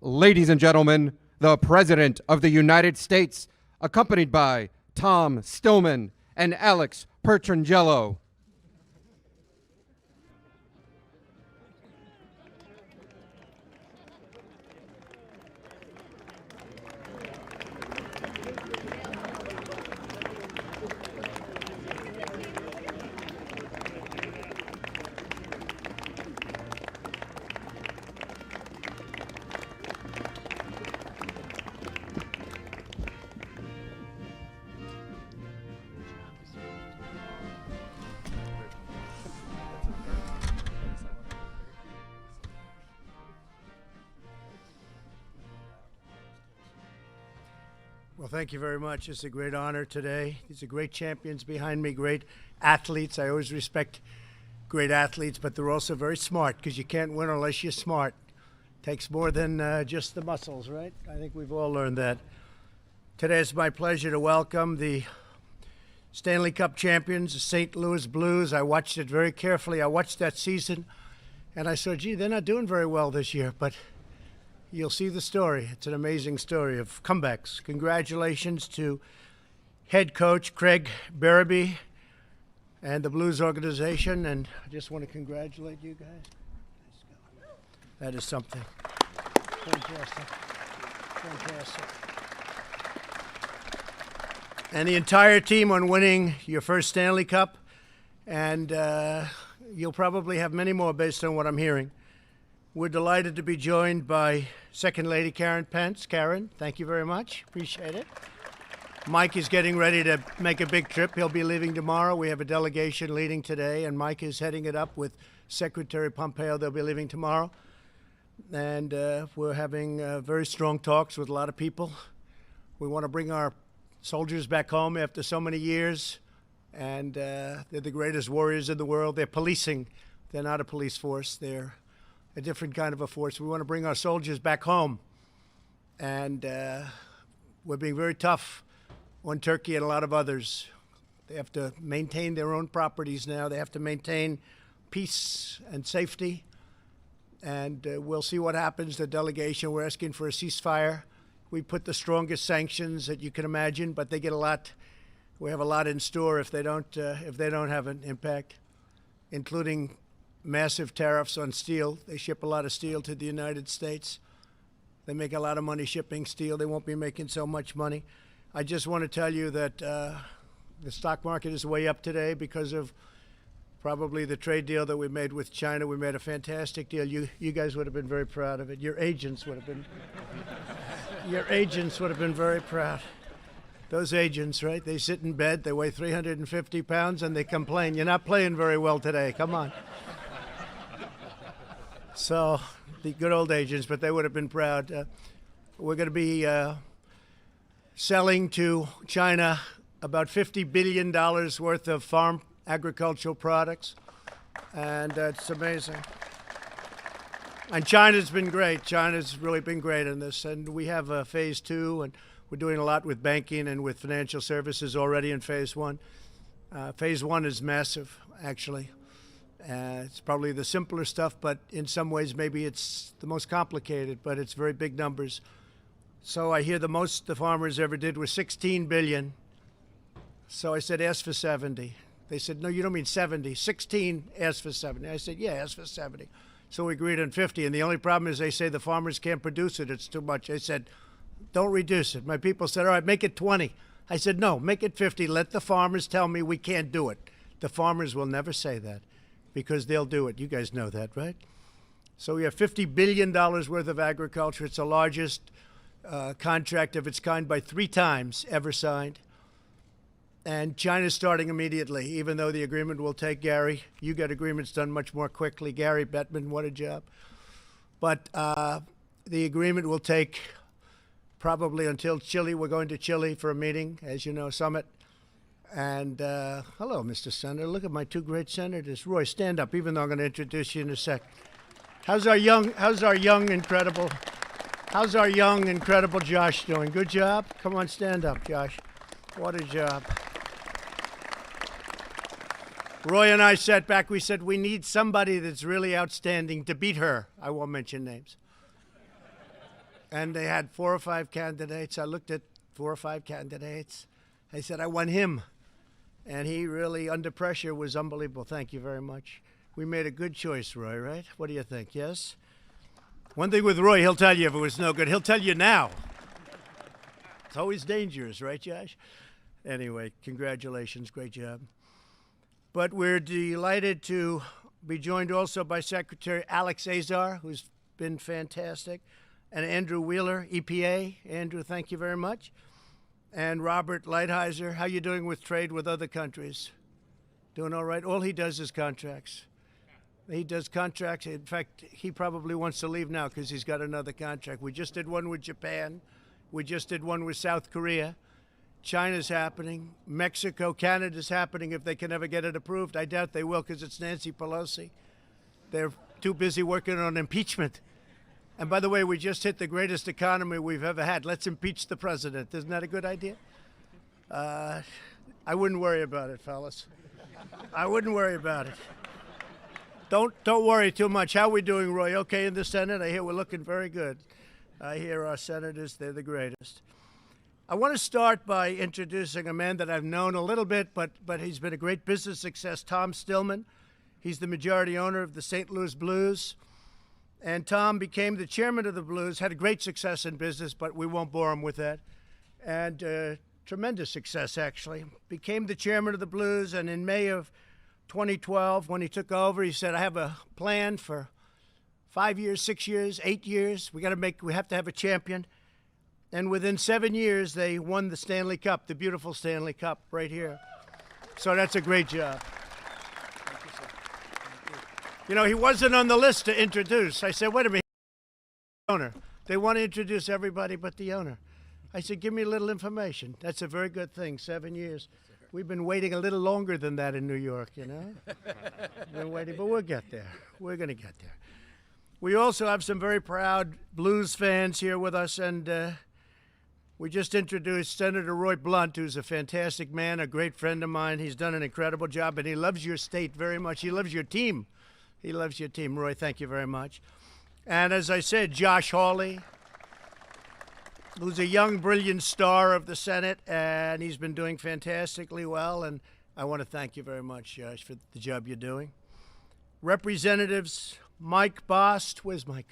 Ladies and gentlemen, the President of the United States, accompanied by Tom Stillman and Alex Petrangelo. Well, thank you very much. It's a great honor today. These are great champions behind me, great athletes. I always respect great athletes, but they're also very smart because you can't win unless you're smart. Takes more than just the muscles, right? I think we've all learned that. Today it's my pleasure to welcome the Stanley Cup champions, the St. Louis Blues. I watched it very carefully. I watched that season, and I said, gee, they're not doing very well this year, but you'll see the story. It's an amazing story of comebacks. Congratulations to head coach Craig Berube and the Blues organization, and I just want to congratulate you guys. That is something. Fantastic. Fantastic. And the entire team on winning your first Stanley Cup, and you'll probably have many more based on what I'm hearing. We're delighted to be joined by Second Lady Karen Pence. Karen, thank you very much. Appreciate it. Mike is getting ready to make a big trip. He'll be leaving tomorrow. We have a delegation leading today, and Mike is heading it up with Secretary Pompeo. They'll be leaving tomorrow. And we're having very strong talks with a lot of people. We want to bring our soldiers back home after so many years, and they're the greatest warriors in the world. They're policing. They're not a police force. They're a different kind of a force. We want to bring our soldiers back home. And we're being very tough on Turkey and a lot of others. They have to maintain their own properties now. They have to maintain peace and safety. And we'll see what happens. The delegation, we're asking for a ceasefire. We put the strongest sanctions that you can imagine, but they get a lot. We have a lot in store if they don't have an impact, including massive tariffs on steel. They ship a lot of steel to the United States. They make a lot of money shipping steel. They won't be making so much money. I just want to tell you that the stock market is way up today because of probably the trade deal that we made with China. We made a fantastic deal. You guys would have been very proud of it. Your agents would have been very proud. Those agents, right? They sit in bed, they weigh 350 pounds, and they complain. You're not playing very well today. Come on. So, the good old agents, but they would have been proud. We're going to be selling to China about $50 billion worth of farm agricultural products, and it's amazing. And China's been great. China's really been great in this, and we have a phase 2, and we're doing a lot with banking and with financial services already in phase 1. Phase 1 is massive, actually. It's probably the simpler stuff, but in some ways maybe it's the most complicated, but it's very big numbers. So I hear the most the farmers ever did was $16 billion. So I said, ask for 70. They said, no, you don't mean 70. 16, ask for 70. I said, yeah, ask for 70. So we agreed on 50, and the only problem is they say the farmers can't produce it. It's too much. I said, don't reduce it. My people said, all right, make it 20. I said, no, make it 50. Let the farmers tell me we can't do it. The farmers will never say that because they'll do it. You guys know that, right? So we have $50 billion worth of agriculture. It's the largest contract of its kind by 3 times ever signed. And China's starting immediately, even though the agreement will take, Gary, you get agreements done much more quickly. Gary Bettman, what a job. But the agreement will take probably until Chile. We're going to Chile for a meeting, as you know, summit. And hello, Mr. Senator. Look at my 2 great senators. Roy, stand up, even though I'm going to introduce you in a sec. How's our young, incredible Josh doing? Good job? Come on, stand up, Josh. What a job. Roy and I sat back. We said, we need somebody that's really outstanding to beat her. I won't mention names. And they had 4 or 5 candidates. I looked at 4 or 5 candidates. I said, I want him. And he really, under pressure, was unbelievable. Thank you very much. We made a good choice, Roy, right? What do you think? Yes? One thing with Roy, he'll tell you if it was no good. He'll tell you now. It's always dangerous, right, Josh? Anyway, congratulations. Great job. But we're delighted to be joined also by Secretary Alex Azar, who's been fantastic, and Andrew Wheeler, EPA. Andrew, thank you very much. And Robert Lighthizer, how you doing with trade with other countries? Doing all right? All he does is contracts. He does contracts. In fact, he probably wants to leave now because he's got another contract. We just did one with Japan. We just did one with South Korea. China's happening. Mexico, Canada's happening if they can ever get it approved. I doubt they will because it's Nancy Pelosi. They're too busy working on impeachment. And by the way, we just hit the greatest economy we've ever had. Let's impeach the president. Isn't that a good idea? I wouldn't worry about it, fellas. I wouldn't worry about it. Don't worry too much. How are we doing, Roy? Okay in the Senate? I hear we're looking very good. I hear our senators, they're the greatest. I want to start by introducing a man that I've known a little bit, but he's been a great business success, Tom Stillman. He's the majority owner of the St. Louis Blues. And Tom became the chairman of the Blues, had a great success in business, but we won't bore him with that. And tremendous success, actually. Became the chairman of the Blues, and in May of 2012, when he took over, he said, I have a plan for 5 years, 6 years, 8 years. We have to have a champion. And within 7 years, they won the Stanley Cup, the beautiful Stanley Cup right here. So that's a great job. Thank you, sir. Thank you. You know, he wasn't on the list to introduce. I said, wait a minute, the owner. They want to introduce everybody but the owner. I said, give me a little information. That's a very good thing, 7 years. We've been waiting a little longer than that in New York, you know. We've been waiting, but we'll get there. We're going to get there. We also have some very proud Blues fans here with us, and we just introduced Senator Roy Blunt, who's a fantastic man, a great friend of mine. He's done an incredible job, and he loves your state very much. He loves your team. He loves your team. Roy, thank you very much. And as I said, Josh Hawley, who's a young, brilliant star of the Senate, and he's been doing fantastically well, and I want to thank you very much, Josh, for the job you're doing. Representatives Mike Bost. Where's Mike?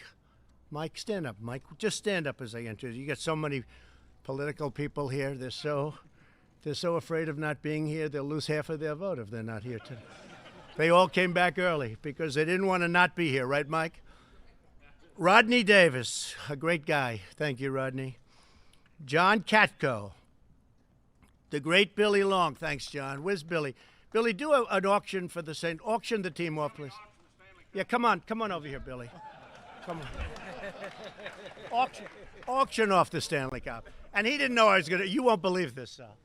Mike, stand up. Mike, just stand up as I enter. You got so many political people here. They're so afraid of not being here, they'll lose half of their vote if they're not here today. They all came back early because they didn't want to not be here, right, Mike? Rodney Davis, a great guy. Thank you, Rodney. John Katko, the great Billy Long. Thanks, John. Where's Billy? Billy, do an auction for the Saint. Auction the team off, please. Yeah, come on over here, Billy. Come on. Auction off the Stanley Cup. And he didn't know I was going to. You won't believe this, Sal.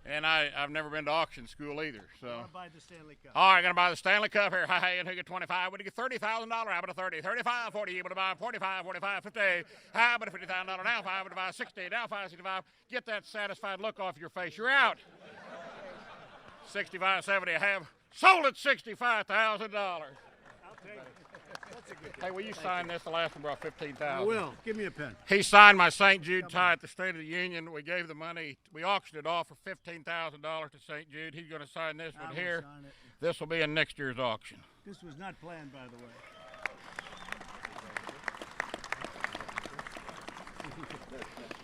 And I've never been to auction school either, so. I'm going to buy the Stanley Cup. All right, going to buy the Stanley Cup here. Hey, and who get 25? Would you get $30,000? How about a 30? 35, 40. Able to buy 45, 45, 50. How about a $50,000? Now 5. Able to buy 60. Now 5, 65. Get that satisfied look off your face. You're out. 65, 70. I have sold it $65,000. I'll take it. Hey, will you sign this? The last one brought $15,000. I will. Give me a pen. He signed my St. Jude tie at the State of the Union. We gave the money. We auctioned it off for $15,000 to St. Jude. He's going to sign this one here. This will be in next year's auction. This was not planned, by the way.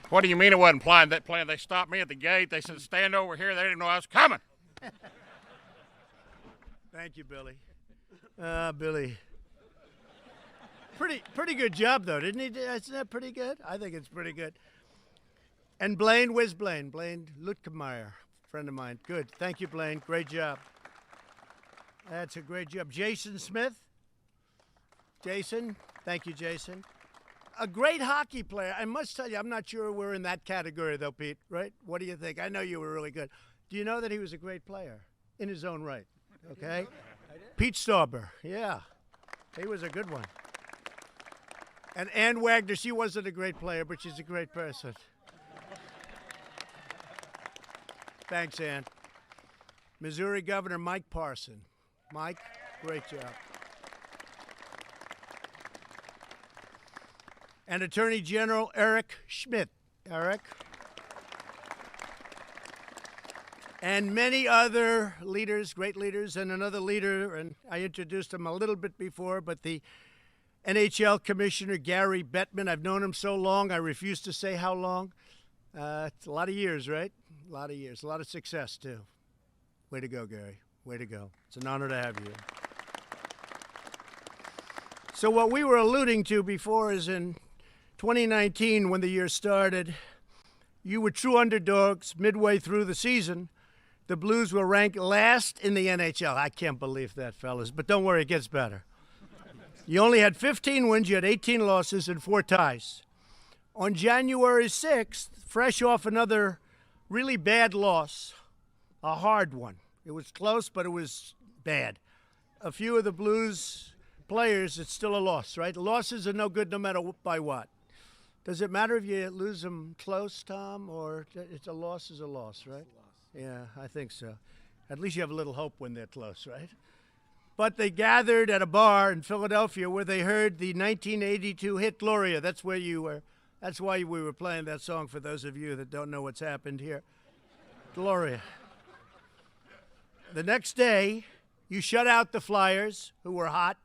What do you mean it wasn't planned? That planned. They stopped me at the gate. They said, stand over here. They didn't know I was coming. Thank you, Billy. Billy. Pretty good job, though, didn't he? Isn't that pretty good? I think it's pretty good. And Blaine, where's Blaine? Blaine Lutkemeyer, friend of mine. Good. Thank you, Blaine. Great job. That's a great job. Jason Smith. Jason. Thank you, Jason. A great hockey player. I must tell you, I'm not sure we're in that category, though, Pete, right? What do you think? I know you were really good. Do you know that he was a great player in his own right? Okay? Pete Stauber. Yeah. He was a good one. And Ann Wagner, she wasn't a great player, but she's a great person. Thanks, Ann. Missouri Governor Mike Parson. Mike, great job. and Attorney General Eric Schmidt. Eric. And many other leaders, great leaders, and another leader, and I introduced him a little bit before, but the NHL Commissioner Gary Bettman. I've known him so long, I refuse to say how long. It's a lot of years, right? A lot of years. A lot of success, too. Way to go, Gary. Way to go. It's an honor to have you. So what we were alluding to before is in 2019, when the year started, you were true underdogs midway through the season. The Blues were ranked last in the NHL. I can't believe that, fellas. But don't worry, it gets better. You only had 15 wins, you had 18 losses, and 4 ties. On January 6th, fresh off another really bad loss, a hard one. It was close, but it was bad. A few of the Blues players, it's still a loss, right? Losses are no good no matter by what. Does it matter if you lose them close, Tom, or it's a loss is a loss, right? Yeah, I think so. At least you have a little hope when they're close, right? But they gathered at a bar in Philadelphia where they heard the 1982 hit Gloria. That's where you were. That's why we were playing that song for those of you that don't know what's happened here. Gloria. The next day, you shut out the Flyers, who were hot,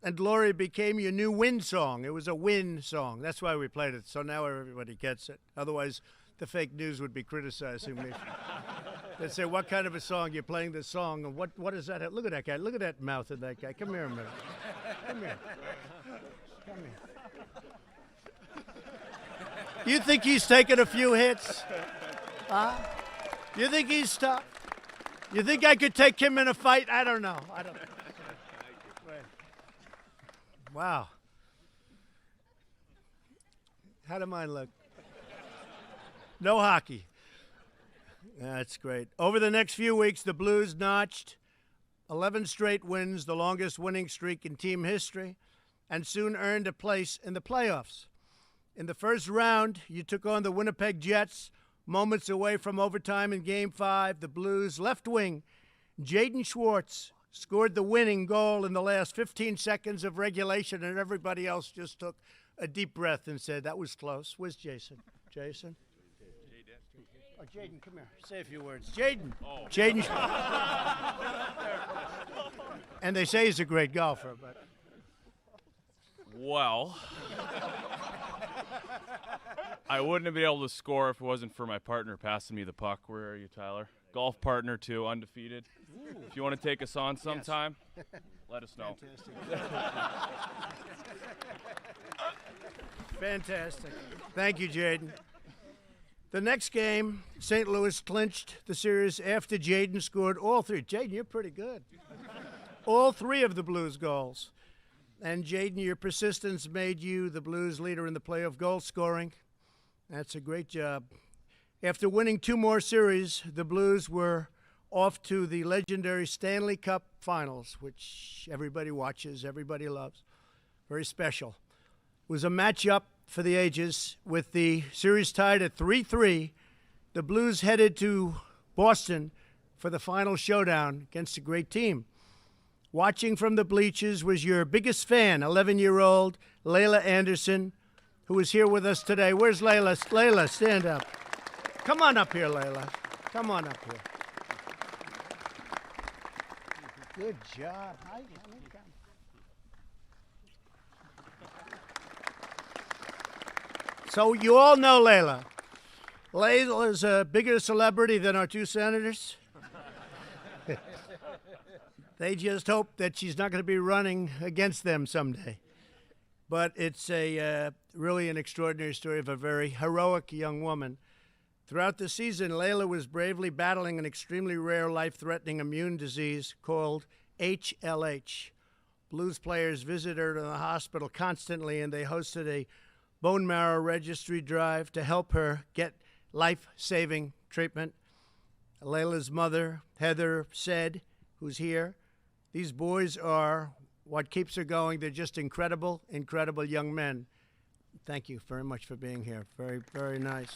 and Gloria became your new win song. It was a win song. That's why we played it, so now everybody gets it. Otherwise, the fake news would be criticizing me. They'd say, what kind of a song? You're playing this song. And what is that? Look at that guy. Look at that mouth of that guy. Come here a minute. Come here. Come here. You think he's taking a few hits? Huh? You think he's tough? You think I could take him in a fight? I don't know. I don't know. Wow. How did mine look? No hockey. That's great. Over the next few weeks, the Blues notched 11 straight wins, the longest winning streak in team history, and soon earned a place in the playoffs. In the first round, you took on the Winnipeg Jets, moments away from overtime in Game 5. The Blues' left wing, Jaden Schwartz, scored the winning goal in the last 15 seconds of regulation, and everybody else just took a deep breath and said, that was close. Where's Jason? Jason? Oh, Jaden, come here. Say a few words. Jaden. Oh. Jaden. And they say he's a great golfer, but. Well, I wouldn't have been able to score if it wasn't for my partner passing me the puck. Where are you, Tyler? Golf partner, too, undefeated. Ooh. If you want to take us on sometime, yes. Let us know. Fantastic. Thank you, Jaden. The next game, St. Louis clinched the series after Jaden scored all 3. Jaden, you're pretty good. All 3 of the Blues goals. And Jaden, your persistence made you the Blues leader in the playoff goal scoring. That's a great job. After winning 2 more series, the Blues were off to the legendary Stanley Cup Finals, which everybody watches, everybody loves. Very special. It was a matchup for the ages with the series tied at 3-3. The Blues headed to Boston for the final showdown against a great team. Watching from the bleachers was your biggest fan, 11-year-old Layla Anderson, who is here with us today. Where's Layla? Layla, stand up. Come on up here, Layla. Come on up here. Good job. Hi, so you all know Layla. Layla is a bigger celebrity than our 2 senators. They just hope that she's not going to be running against them someday. But it's really an extraordinary story of a very heroic young woman. Throughout the season, Layla was bravely battling an extremely rare, life-threatening immune disease called HLH. Blues players visited her in the hospital constantly, and they hosted a bone marrow registry drive to help her get life-saving treatment. Layla's mother, Heather, said, who's here, these boys are what keeps her going. They're just incredible, incredible young men. Thank you very much for being here. Very, very nice.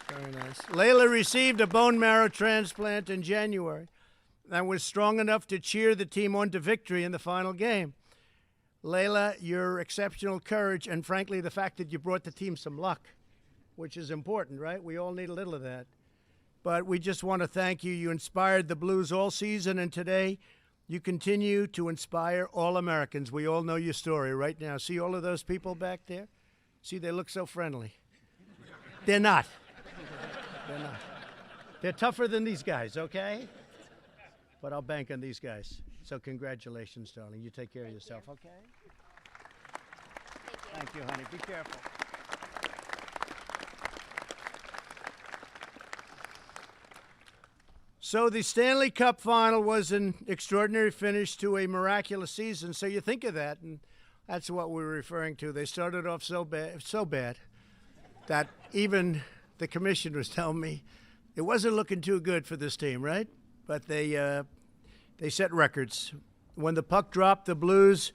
Very nice. Layla received a bone marrow transplant in January and was strong enough to cheer the team on to victory in the final game. Layla, your exceptional courage, and frankly, the fact that you brought the team some luck, which is important, right? We all need a little of that. But we just want to thank you. You inspired the Blues all season, and today you continue to inspire all Americans. We all know your story right now. See all of those people back there? See, they look so friendly. They're not. They're not. They're tougher than these guys, okay? But I'll bank on these guys. So congratulations, darling. You take care of yourself, okay? Thank you, honey. Be careful. So the Stanley Cup final was an extraordinary finish to a miraculous season. So you think of that, and that's what we're referring to. They started off so bad that even the commissioner was telling me it wasn't looking too good for this team, right? But they set records. When the puck dropped, the Blues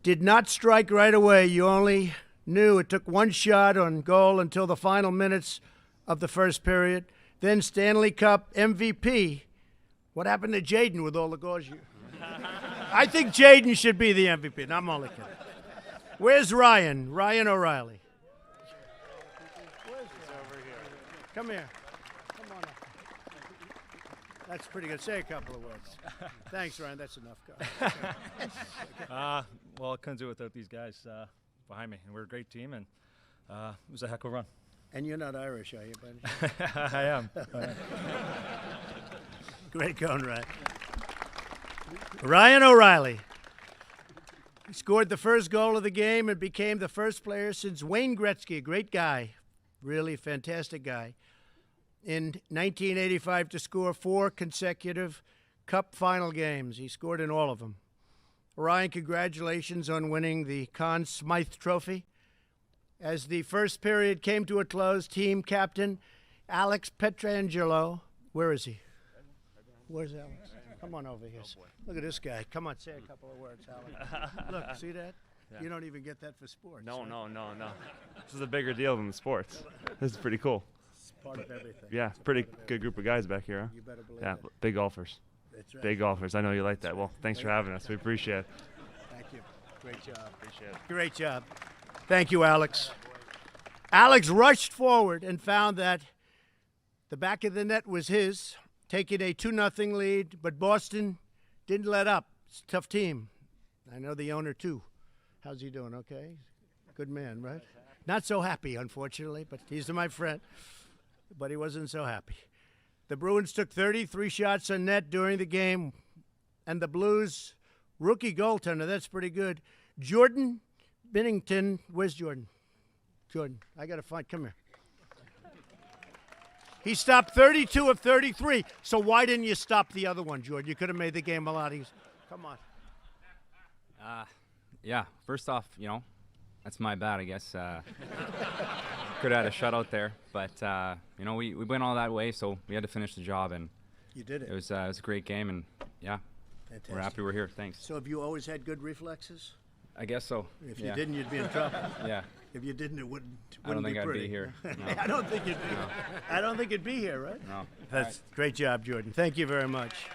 did not strike right away. You only knew it took one shot on goal until the final minutes of the first period. Then Stanley Cup MVP. What happened to Jaden with all the goals? I think Jaden should be the MVP. No, I'm only kidding. Where's Ryan? Ryan O'Reilly. Where's he? Over here. Come here. Come on up. That's pretty good. Say a couple of words. Thanks, Ryan. That's enough. Well, I couldn't do it without these guys behind me. And we're a great team, and it was a heck of a run. And you're not Irish, are you, buddy? I am. Great going, Ryan. Ryan O'Reilly. He scored the first goal of the game and became the first player since Wayne Gretzky, a great guy, really fantastic guy, in 1985 to score 4 consecutive Cup final games. He scored in all of them. Ryan, congratulations on winning the Conn Smythe Trophy. As the first period came to a close, team captain Alex Pietrangelo, where is he? Where's Alex? Come on over here. Look at this guy. Come on, say a couple of words, Alex. Look, see that? Yeah. You don't even get that for sports. No. This is a bigger deal than the sports. This is pretty cool. It's part of everything. Yeah, pretty good group of guys back here. Huh? You better believe yeah, it. big golfers. That's right. Big golfers. I know you like that. Well, thanks for having us. We appreciate it. Thank you. Great job. Appreciate it. Great job. Thank you, Alex. Alex rushed forward and found that the back of the net was his, taking a 2-0 lead, but Boston didn't let up. It's a tough team. I know the owner, too. How's he doing? Okay? Good man, right? Not so happy, unfortunately, but he's my friend. But he wasn't so happy. The Bruins took 33 shots on net during the game, and the Blues rookie goaltender, that's pretty good, Jordan Binnington, where's Jordan? Jordan, I got to find, come here. He stopped 32 of 33, so why didn't you stop the other one, Jordan? You could have made the game a lot easier. Come on. Yeah, first off, that's my bad, I guess. Could have had a shutout there, but, we went all that way, so we had to finish the job, and You did it. it was a great game, and, yeah, Fantastic. we're happy we're here. Thanks. So have you always had good reflexes? I guess so. If you yeah. didn't, you'd be in trouble. Yeah. If you didn't, it wouldn't I don't think be I'd pretty. be here. No. I don't think you'd be. I don't think you'd be here, right? No. That's great job, Jordan. Thank you very much.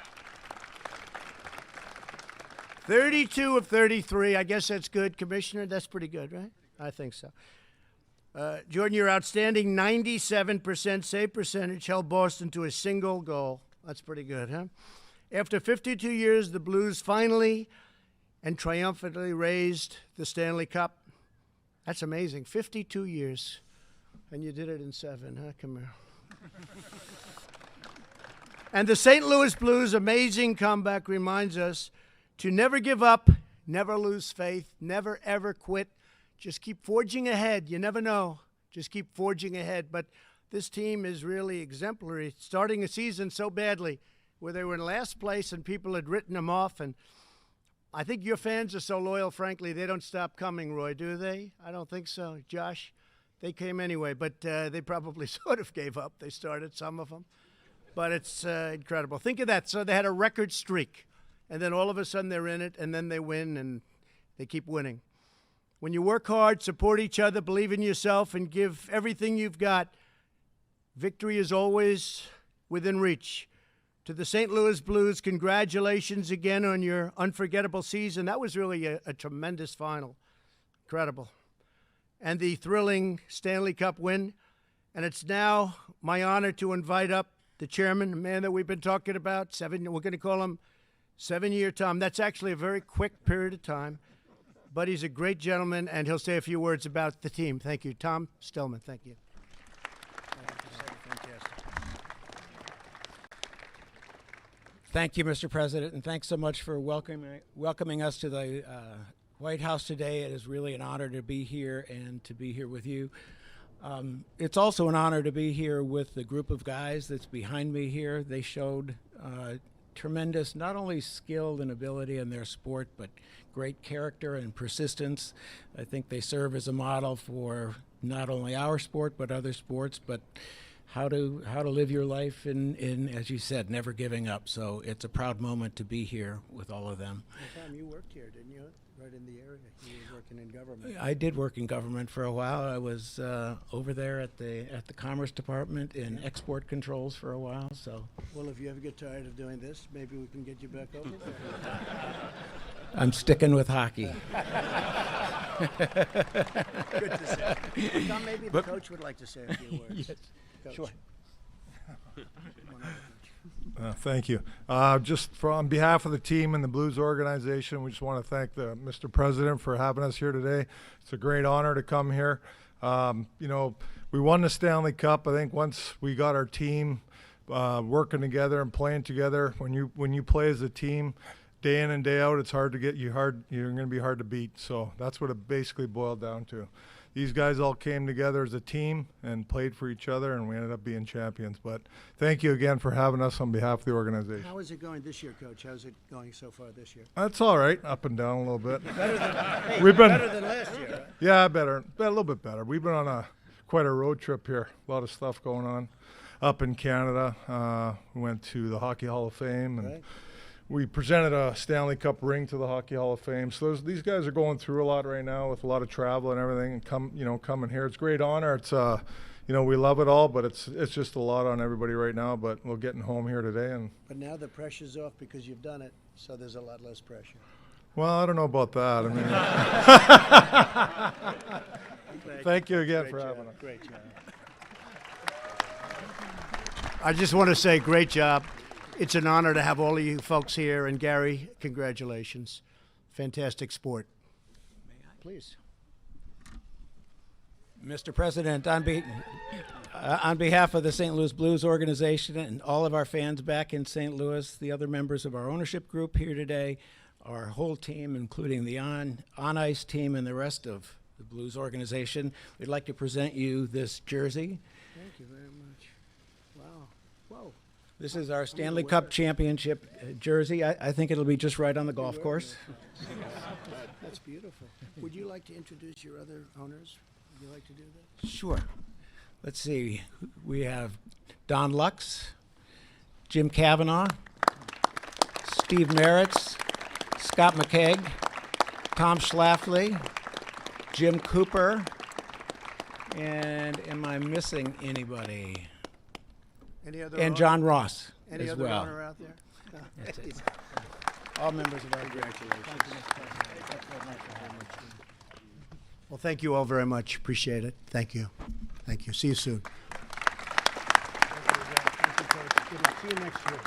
32 of 33. I guess that's good, Commissioner. That's pretty good, right? I think so. Jordan, your outstanding 97% save percentage held Boston to a single goal. That's pretty good, huh? After 52 years, the Blues finally and triumphantly raised the Stanley Cup. That's amazing. 52 years. And you did it in 7, huh? Come here. And the St. Louis Blues' amazing comeback reminds us to never give up, never lose faith, never ever quit. Just keep forging ahead. You never know. Just keep forging ahead. But this team is really exemplary, starting a season so badly where they were in last place and people had written them off. And I think your fans are so loyal, frankly, they don't stop coming, Roy, do they? I don't think so. Josh, they came anyway, but they probably sort of gave up. They started, some of them. But it's incredible. Think of that. So they had a record streak, and then all of a sudden they're in it, and then they win, and they keep winning. When you work hard, support each other, believe in yourself, and give everything you've got, victory is always within reach. To the St. Louis Blues, congratulations again on your unforgettable season. That was really a tremendous final. Incredible. And the thrilling Stanley Cup win. And it's now my honor to invite up the chairman, the man that we've been talking about, we're going to call him 7-year Tom. That's actually a very quick period of time, but he's a great gentleman, and he'll say a few words about the team. Thank you. Tom Stillman, thank you. Thank you, Mr. President, and thanks so much for welcoming us to the White House today. It is really an honor to be here and to be here with you. It's also an honor to be here with the group of guys that's behind me here. They showed tremendous, not only skill and ability in their sport, but great character and persistence. I think they serve as a model for not only our sport, but other sports, but how to live your life in, as you said, never giving up. So it's a proud moment to be here with all of them. Well, Tom, you worked here, didn't you? Right in the area. You were working in government. I did work in government for a while. I was over there at the Commerce Department in export controls for a while. So. Well, if you ever get tired of doing this, maybe we can get you back over there. I'm sticking with hockey. Good to see. Tom, maybe the coach would like to say a few words. Yes. Coach. Sure. Thank you. Just on behalf of the team and the Blues organization, we just want to thank Mr. President for having us here today. It's a great honor to come here. You know, we won the Stanley Cup. I think once we got our team working together and playing together, when you play as a team, day in and day out, it's hard to get you hard. You're going to be hard to beat. So that's what it basically boiled down to. These guys all came together as a team and played for each other, and we ended up being champions. But thank you again for having us on behalf of the organization. How is it going this year, Coach? How's it going so far this year? That's all right, up and down a little bit. Better than last year, right? Yeah, better, a little bit better. We've been on quite a road trip here. A lot of stuff going on up in Canada. We went to the Hockey Hall of Fame, and we presented a Stanley Cup ring to the Hockey Hall of Fame. So these guys are going through a lot right now with a lot of travel and everything, and coming here. It's a great honor. It's we love it all, but it's just a lot on everybody right now. But we're getting home here today, But now the pressure's off because you've done it, so there's a lot less pressure. Well, I don't know about that. I mean, thank you again for having us. Great job. I just want to say, great job. It's an honor to have all of you folks here. And Gary, congratulations. Fantastic sport. Please. Mr. President, on behalf of the St. Louis Blues organization and all of our fans back in St. Louis, the other members of our ownership group here today, our whole team, including the on-ice team and the rest of the Blues organization, we'd like to present you this jersey. Thank you very much. Wow. Whoa. This is our Stanley Cup championship jersey. I think it'll be just right on the golf course. That's beautiful. Would you like to introduce your other owners? Would you like to do that? Sure. Let's see. We have Don Lux, Jim Kavanaugh, Steve Meritz, Scott McKegg, Tom Schlafly, Jim Cooper, and am I missing anybody? Any other And owner? John Ross Any as other well. owner out there? That's it. All members of our Congratulations. Well, thank you all very much. Appreciate it. Thank you. Thank you. See you soon. See you next year.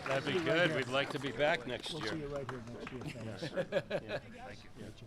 That'd be good. We'd like to be back next We'll year. see you right here next year. Thanks. Yeah. Thank you.